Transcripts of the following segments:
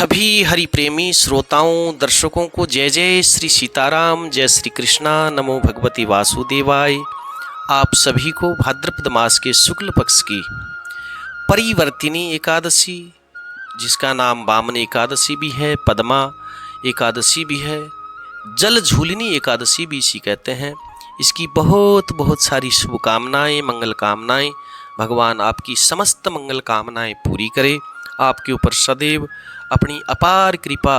सभी हरि प्रेमी श्रोताओं दर्शकों को जय जय श्री सीताराम, जय श्री कृष्णा, नमो भगवती वासुदेवाय। आप सभी को भाद्रपद मास के शुक्ल पक्ष की परिवर्तिनी एकादशी, जिसका नाम वामन एकादशी भी है, पद्मा एकादशी भी है, जल झूलिनी एकादशी भी इसी कहते हैं। इसकी बहुत बहुत सारी शुभकामनाएँ, मंगल कामनाएँ। भगवान आपकी समस्त मंगल कामनाएँ पूरी करे, आपके ऊपर सदैव अपनी अपार कृपा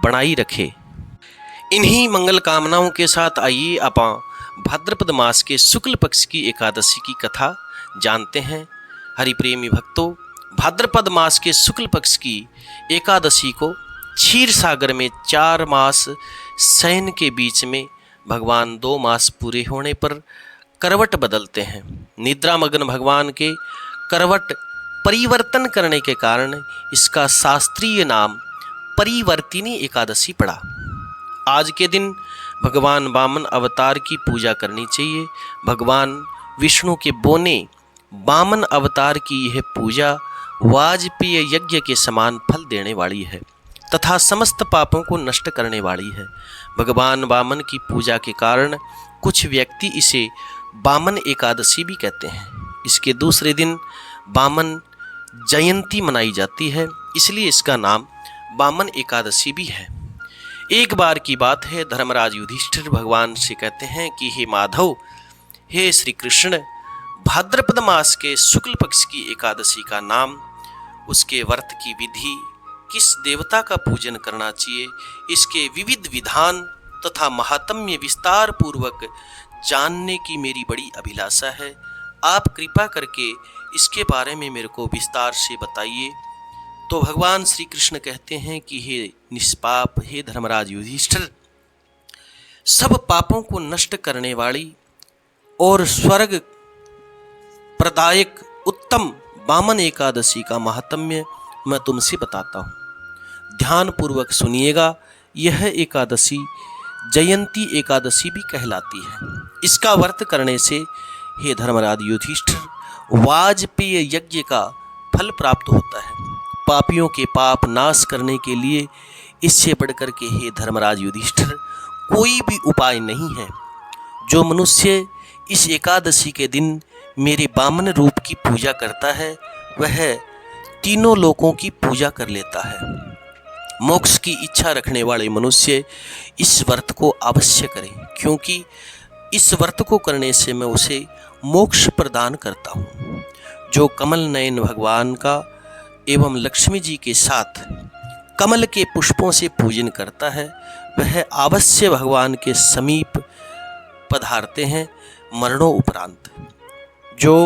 बनाई रखे। इन्हीं मंगल कामनाओं के साथ आइए आप भाद्रपद मास के शुक्ल पक्ष की एकादशी की कथा जानते हैं। हरि प्रेमी भक्तों, भाद्रपद मास के शुक्ल पक्ष की एकादशी को क्षीर सागर में 4 मास शयन के बीच में भगवान 2 मास पूरे होने पर करवट बदलते हैं। निद्रामग्न भगवान के करवट परिवर्तन करने के कारण इसका शास्त्रीय नाम परिवर्तिनी एकादशी पड़ा। आज के दिन भगवान वामन अवतार की पूजा करनी चाहिए। भगवान विष्णु के बोने वामन अवतार की यह पूजा वाजपेय यज्ञ के समान फल देने वाली है तथा समस्त पापों को नष्ट करने वाली है। भगवान वामन की पूजा के कारण कुछ व्यक्ति इसे वामन एकादशी भी कहते हैं। इसके दूसरे दिन वामन जयंती मनाई जाती है, इसलिए इसका नाम वामन एकादशी भी है। एक बार की बात है, धर्मराज युधिष्ठिर भगवान से कहते हैं कि हे माधव, हे श्री कृष्ण, भाद्रपद मास के शुक्ल पक्ष की एकादशी का नाम, उसके व्रत की विधि, किस देवता का पूजन करना चाहिए, इसके विविध विधान तथा महात्म्य विस्तार पूर्वक जानने की मेरी बड़ी अभिलाषा है। आप कृपा करके इसके बारे में मेरे को विस्तार से बताइए। तो भगवान श्री कृष्ण कहते हैं कि हे निष्पाप, हे धर्मराज युधिष्ठिर, सब पापों को नष्ट करने वाली और स्वर्ग प्रदायक उत्तम वामन एकादशी का महात्म्य मैं तुमसे बताता हूँ। ध्यान पूर्वक सुनिएगा। यह एकादशी जयंती एकादशी भी कहलाती है। इसका व्रत करने से हे धर्मराज युधिष्ठिर वाजपेय यज्ञ का फल प्राप्त होता है। पापियों के पाप नाश करने के लिए इससे बढ़कर के हे धर्मराज युधिष्ठिर कोई भी उपाय नहीं है। जो मनुष्य इस एकादशी के दिन मेरे वामन रूप की पूजा करता है, वह तीनों लोकों की पूजा कर लेता है। मोक्ष की इच्छा रखने वाले मनुष्य इस व्रत को अवश्य करें, क्योंकि इस व्रत को करने से मैं उसे मोक्ष प्रदान करता हूँ। जो कमल नयन भगवान का एवं लक्ष्मी जी के साथ कमल के पुष्पों से पूजन करता है, वह अवश्य भगवान के समीप पधारते हैं मरणों उपरांत। जो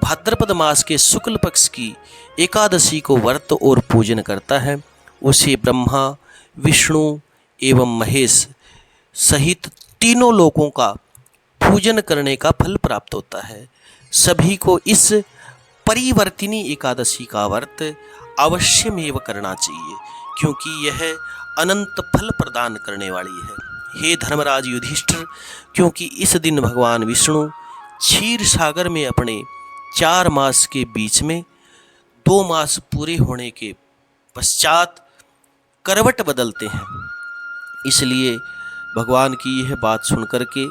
भाद्रपद मास के शुक्ल पक्ष की एकादशी को व्रत और पूजन करता है, उसे ब्रह्मा, विष्णु एवं महेश सहित तीनों लोकों का पूजन करने का फल प्राप्त होता है। सभी को इस परिवर्तिनी एकादशी का व्रत अवश्यमेव करना चाहिए, क्योंकि यह अनंत फल प्रदान करने वाली है। हे धर्मराज युधिष्ठिर, क्योंकि इस दिन भगवान विष्णु क्षीर सागर में अपने 4 मास के बीच में 2 मास पूरे होने के पश्चात करवट बदलते हैं, इसलिए भगवान की यह बात सुनकर के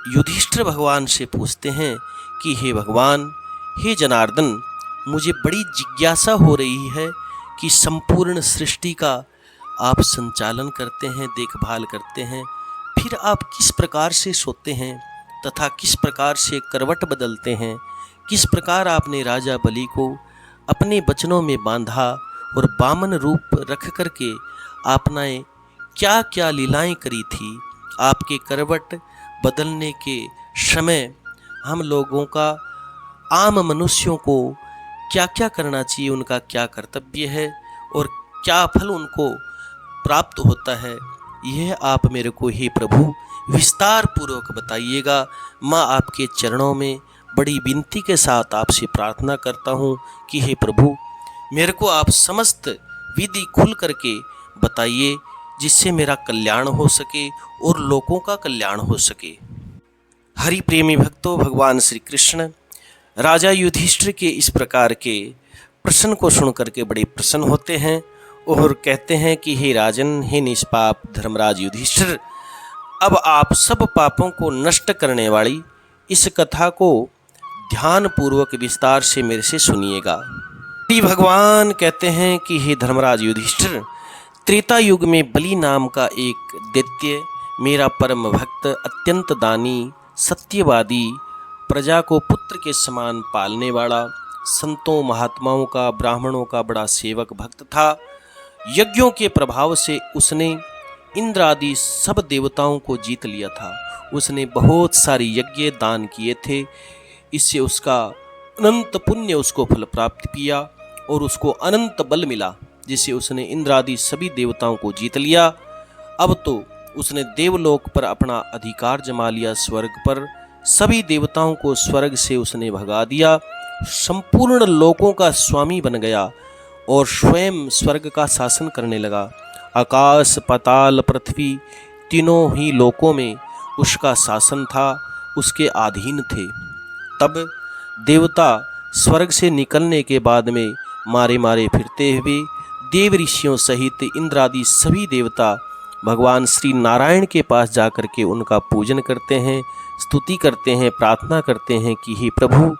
युधिष्ठिर भगवान से पूछते हैं कि हे भगवान, हे जनार्दन, मुझे बड़ी जिज्ञासा हो रही है कि संपूर्ण सृष्टि का आप संचालन करते हैं, देखभाल करते हैं, फिर आप किस प्रकार से सोते हैं तथा किस प्रकार से करवट बदलते हैं, किस प्रकार आपने राजा बलि को अपने वचनों में बांधा और वामन रूप रख करके आपने क्या क्या लीलाएं करी थी। आपके करवट बदलने के समय हम लोगों का, आम मनुष्यों को क्या क्या करना चाहिए, उनका क्या कर्तव्य है और क्या फल उनको प्राप्त होता है, यह आप मेरे को हे प्रभु विस्तार पूर्वक बताइएगा। मैं आपके चरणों में बड़ी विनती के साथ आपसे प्रार्थना करता हूँ कि हे प्रभु, मेरे को आप समस्त विधि खुल करके बताइए, जिससे मेरा कल्याण हो सके और लोगों का कल्याण हो सके। हरि प्रेमी भक्तों, भगवान श्री कृष्ण राजा युधिष्ठिर के इस प्रकार के प्रश्न को सुन करके बड़े प्रसन्न होते हैं और कहते हैं कि हे राजन, हे निष्पाप धर्मराज युधिष्ठिर, अब आप सब पापों को नष्ट करने वाली इस कथा को ध्यान पूर्वक विस्तार से मेरे से सुनिएगा। श्री भगवान कहते हैं कि हे धर्मराज युधिष्ठिर, त्रेता युग में बलि नाम का एक दैत्य, मेरा परम भक्त, अत्यंत दानी, सत्यवादी, प्रजा को पुत्र के समान पालने वाला, संतों महात्माओं का, ब्राह्मणों का बड़ा सेवक भक्त था। यज्ञों के प्रभाव से उसने इंद्र आदि सब देवताओं को जीत लिया था। उसने बहुत सारे यज्ञ दान किए थे। इससे उसका अनंत पुण्य उसको फल प्राप्त किया और उसको अनंत बल मिला, जिससे उसने इंद्र आदि सभी देवताओं को जीत लिया। अब तो उसने देवलोक पर अपना अधिकार जमा लिया। स्वर्ग पर सभी देवताओं को स्वर्ग से उसने भगा दिया, संपूर्ण लोकों का स्वामी बन गया और स्वयं स्वर्ग का शासन करने लगा। आकाश, पाताल, पृथ्वी तीनों ही लोकों में उसका शासन था, उसके अधीन थे। तब देवता स्वर्ग से निकलने के बाद में मारे मारे फिरते हुए देव ऋषियों सहित इंद्र आदि सभी देवता भगवान श्री नारायण के पास जाकर के उनका पूजन करते हैं, स्तुति करते हैं, प्रार्थना करते हैं कि हे प्रभु,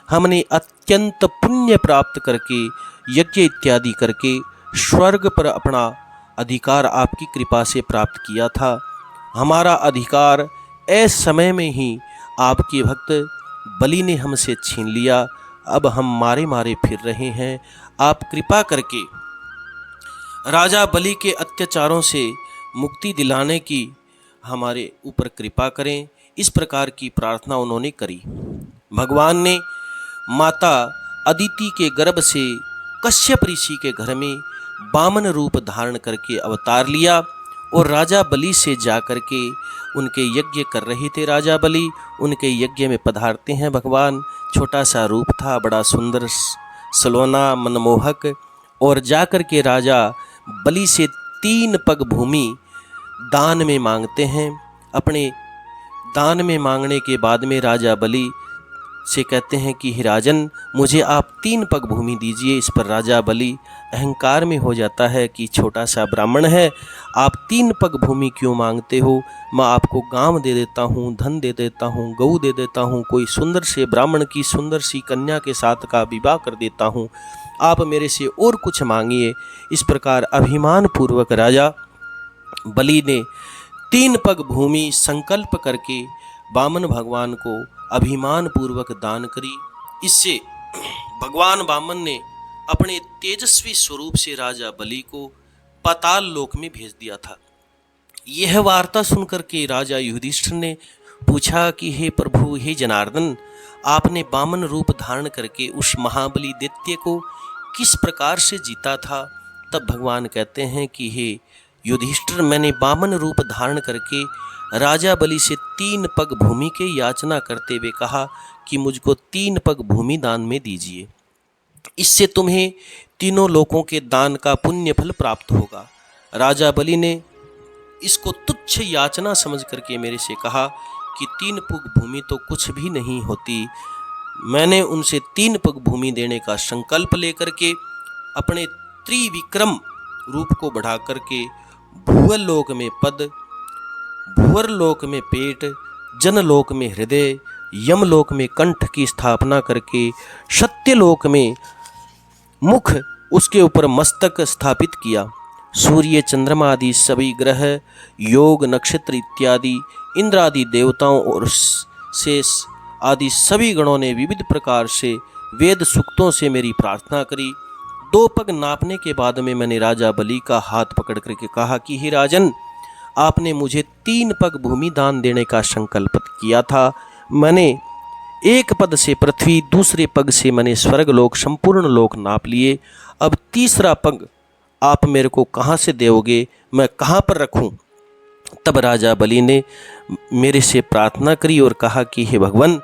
हमने अत्यंत पुण्य प्राप्त करके यज्ञ इत्यादि करके स्वर्ग पर अपना अधिकार आपकी कृपा से प्राप्त किया था। हमारा अधिकार ऐसे समय में ही आपके भक्त बलि ने हमसे छीन लिया। अब हम मारे मारे फिर रहे हैं। आप कृपा करके राजा बलि के अत्याचारों से मुक्ति दिलाने की हमारे ऊपर कृपा करें। इस प्रकार की प्रार्थना उन्होंने करी। भगवान ने माता अदिति के गर्भ से कश्यप ऋषि के घर में वामन रूप धारण करके अवतार लिया और राजा बलि से जा करके उनके यज्ञ कर रहे थे। राजा बलि उनके यज्ञ में पधारते हैं। भगवान छोटा सा रूप था, बड़ा सुंदर, सलोना, मनमोहक, और जा कर के राजा बलि से 3 पग भूमि दान में मांगते हैं। अपने दान में मांगने के बाद में राजा बलि से कहते हैं कि हे राजन, मुझे आप 3 पग भूमि दीजिए। इस पर राजा बलि अहंकार में हो जाता है कि छोटा सा ब्राह्मण है, आप 3 पग भूमि क्यों मांगते हो? मैं आपको गांव दे देता हूँ, धन दे देता हूँ, गऊ दे देता हूँ, कोई सुंदर से ब्राह्मण की सुंदर सी कन्या के साथ का विवाह कर देता हूँ, आप मेरे से और कुछ मांगिए। इस प्रकार अभिमान पूर्वक राजा बलि ने 3 पग भूमि संकल्प करके वामन भगवान को अभिमान पूर्वक दान करी। इससे भगवान वामन ने अपने तेजस्वी स्वरूप से राजा बलि को पाताल लोक में भेज दिया था। यह वार्ता सुनकर के राजा युधिष्ठिर ने पूछा कि हे प्रभु, हे जनार्दन, आपने वामन रूप धारण करके उस महाबली दैत्य को किस प्रकार से जीता था? तब भगवान कहते हैं कि हे युधिष्ठिर, मैंने वामन रूप धारण करके राजा बलि से 3 पग भूमि के याचना करते हुए कहा कि मुझको 3 पग भूमि दान में दीजिए, इससे तुम्हें तीनों लोकों के दान का पुण्य फल प्राप्त होगा। राजा बलि ने इसको तुच्छ याचना समझ करके मेरे से कहा कि 3 पग भूमि तो कुछ भी नहीं होती। मैंने उनसे 3 पग भूमि देने का संकल्प लेकर के अपने त्रिविक्रम रूप को बढ़ा करके भूवल लोक में पद, भूवर लोक में पेट, जनलोक में हृदय, यमलोक में कंठ की स्थापना करके सत्यलोक में मुख, उसके ऊपर मस्तक स्थापित किया। सूर्य, चंद्रमा आदि सभी ग्रह, योग, नक्षत्र इत्यादि इंद्र आदि देवताओं और शेष आदि सभी गणों ने विविध प्रकार से वेद सूक्तों से मेरी प्रार्थना करी। 2 पग नापने के बाद में मैंने राजा बलि का हाथ पकड़ करके कहा कि हे राजन, आपने मुझे 3 पग भूमि दान देने का संकल्प किया था। मैंने 1 पद से पृथ्वी, दूसरे पग से मैंने स्वर्गलोक, संपूर्ण लोक नाप लिए। अब 3रा पग आप मेरे को कहाँ से दोगे? मैं कहाँ पर रखूं? तब राजा बलि ने मेरे से प्रार्थना करी और कहा कि हे भगवान,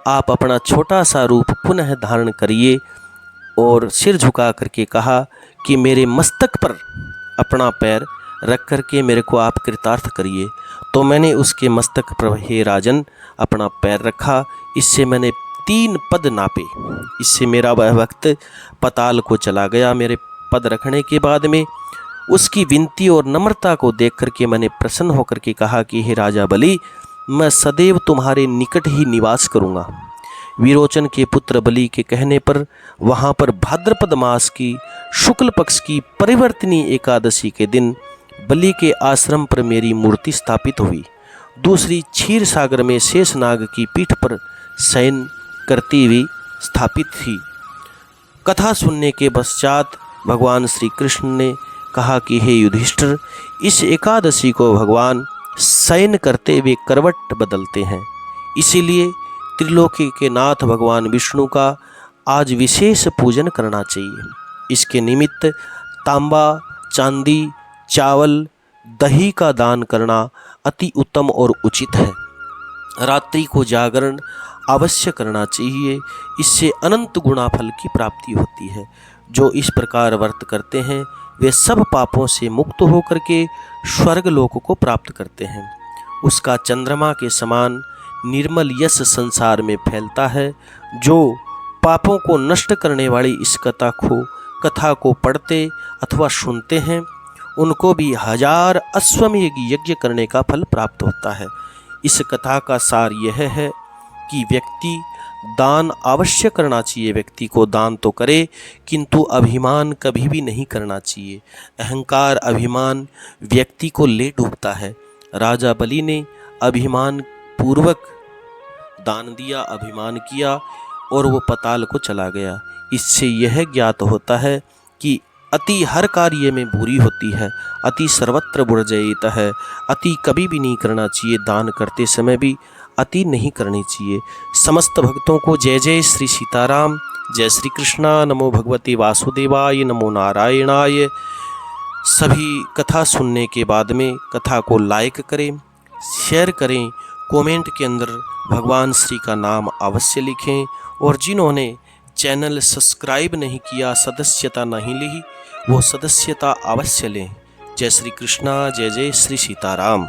आप अपना छोटा सा रूप पुनः धारण करिए, और सिर झुका करके कहा कि मेरे मस्तक पर अपना पैर रख करके मेरे को आप कृतार्थ करिए। तो मैंने उसके मस्तक पर, हे राजन, अपना पैर रखा। इससे मैंने 3 पद नापे। इससे मेरा वह भक्त पताल को चला गया। मेरे पद रखने के बाद में उसकी विनती और नम्रता को देख करके मैंने प्रसन्न होकर के कहा कि हे राजा बलि, मैं सदैव तुम्हारे निकट ही निवास करूँगा। विरोचन के पुत्र बलि के कहने पर वहाँ पर भाद्रपद मास की शुक्ल पक्ष की परिवर्तनी एकादशी के दिन बलि के आश्रम पर मेरी मूर्ति स्थापित हुई। दूसरी क्षीर सागर में शेषनाग की पीठ पर शयन करती हुई स्थापित थी। कथा सुनने के पश्चात भगवान श्री कृष्ण ने कहा कि हे युधिष्ठिर, इस एकादशी को भगवान शयन करते हुए करवट बदलते हैं, इसीलिए त्रिलोकी के नाथ भगवान विष्णु का आज विशेष पूजन करना चाहिए। इसके निमित्त तांबा, चांदी, चावल, दही का दान करना अति उत्तम और उचित है। रात्रि को जागरण अवश्य करना चाहिए, इससे अनंत गुणा फल की प्राप्ति होती है। जो इस प्रकार व्रत करते हैं वे सब पापों से मुक्त होकर के स्वर्ग लोक को प्राप्त करते हैं। उसका चंद्रमा के समान निर्मल यश संसार में फैलता है। जो पापों को नष्ट करने वाली इस कथा को पढ़ते अथवा सुनते हैं उनको भी 1000 अश्वमेध यज्ञ करने का फल प्राप्त होता है। इस कथा का सार यह है कि व्यक्ति दान अवश्य करना चाहिए। व्यक्ति को दान तो करे किंतु अभिमान कभी भी नहीं करना चाहिए। अहंकार, अभिमान व्यक्ति को ले डूबता है। राजा बलि ने अभिमान पूर्वक दान दिया, अभिमान किया और वो पताल को चला गया। इससे यह ज्ञात होता है कि अति हर कार्य में बुरी होती है, अति सर्वत्र बुर्जयित है। अति कभी भी नहीं करना चाहिए। दान करते समय भी अति नहीं करनी चाहिए। समस्त भक्तों को जय जय श्री सीताराम, जय श्री कृष्णा, नमो भगवते वासुदेवाय, नमो नारायणाय। सभी कथा सुनने के बाद में कथा को लाइक करें, शेयर करें, कमेंट के अंदर भगवान श्री का नाम अवश्य लिखें और जिन्होंने चैनल सब्सक्राइब नहीं किया, सदस्यता नहीं ली, वो सदस्यता अवश्य लें। जय श्री कृष्णा, जय जय श्री सीताराम।